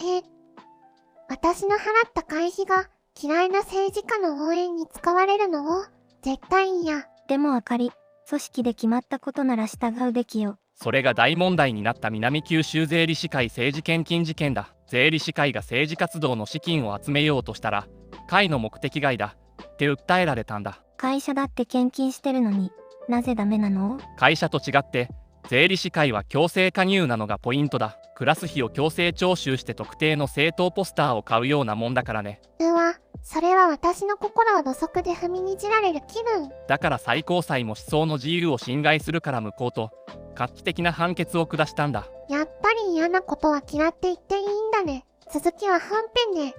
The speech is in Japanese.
え、私の払った会費が嫌いな政治家の応援に使われるのを絶対嫌。でもあかり、組織で決まったことなら従うべきよ。それが大問題になった南九州税理士会政治献金事件だ。税理士会が政治活動の資金を集めようとしたら、会の目的外だって訴えられたんだ。会社だって献金してるのに、なぜダメなの？会社と違って、税理士会は強制加入なのがポイントだ。クラス費を強制徴収して特定の政党ポスターを買うようなもんだからね。うわ、それは私の心を土足で踏みにじられる気分。だから最高裁も思想の自由を侵害するから無効と、画期的な判決を下したんだ。やっぱり嫌なことは嫌って言っていいんだね。続きは本編で。